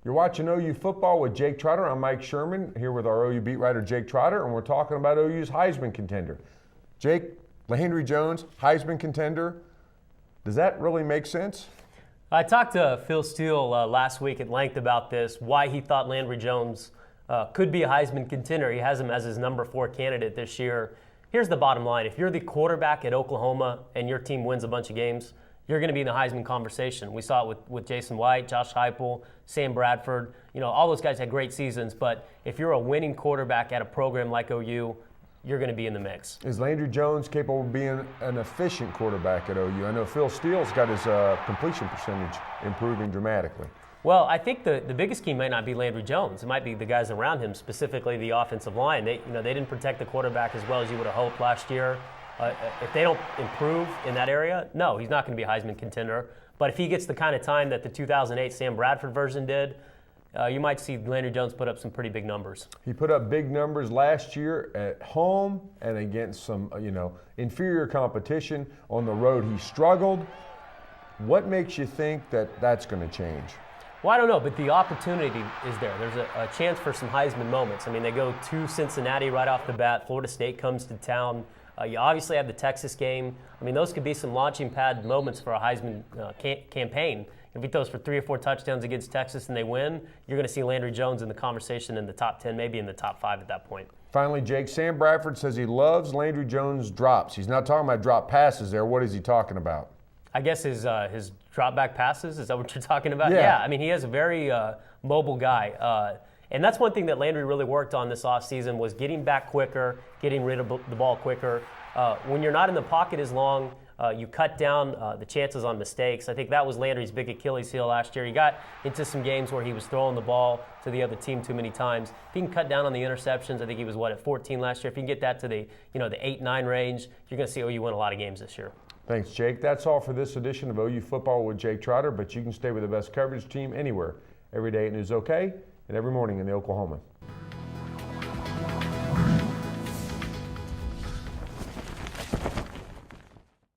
You're watching OU football with Jake Trotter. I'm Mike Sherman, here with our OU beat writer Jake Trotter, and we're talking about OU's Heisman contender. Jake, Landry Jones, Heisman contender. Does that really make sense? I talked to Phil Steele last week at length about this, why he thought Landry Jones could be a Heisman contender. He has him as his number 4 candidate this year. Here's the bottom line. If you're the quarterback at Oklahoma and your team wins a bunch of games, you're going to be in the Heisman conversation. We saw it with Jason White, Josh Heupel, Sam Bradford. You know, all those guys had great seasons, but if you're a winning quarterback at a program like OU, you're going to be in the mix. Is Landry Jones capable of being an efficient quarterback at OU? I know Phil Steele's got his completion percentage improving dramatically. Well, I think the biggest key might not be Landry Jones. It might be the guys around him, specifically the offensive line. They didn't protect the quarterback as well as you would have hoped last year. If they don't improve in that area, no, he's not going to be a Heisman contender. But if he gets the kind of time that the 2008 Sam Bradford version did, you might see Landry Jones put up some pretty big numbers. He put up big numbers last year at home and against some, inferior competition. On the road, he struggled. What makes you think that that's going to change? Well, I don't know, but the opportunity is there. There's a chance for some Heisman moments. I mean, they go to Cincinnati right off the bat. Florida State comes to town. You obviously have the Texas game. I mean, those could be some launching pad moments for a Heisman campaign. If he throws for 3 or 4 touchdowns against Texas and they win, you're going to see Landry Jones in the conversation in the top 10, maybe in the top 5 at that point. Finally, Jake, Sam Bradford says he loves Landry Jones' drops. He's not talking about drop passes there. What is he talking about? I guess his drop back passes. Is that what you're talking about? Yeah. I mean, he has a very mobile guy. And that's one thing that Landry really worked on this offseason was getting back quicker, getting rid of the ball quicker. When you're not in the pocket as long, you cut down the chances on mistakes. I think that was Landry's big Achilles heel last year. He got into some games where he was throwing the ball to the other team too many times. If he can cut down on the interceptions, I think he was, at 14 last year. If you can get that to the 8-9 range, you're going to see OU win a lot of games this year. Thanks, Jake. That's all for this edition of OU Football with Jake Trotter, but you can stay with the best coverage team anywhere, every day at News OK and every morning in the Oklahoman.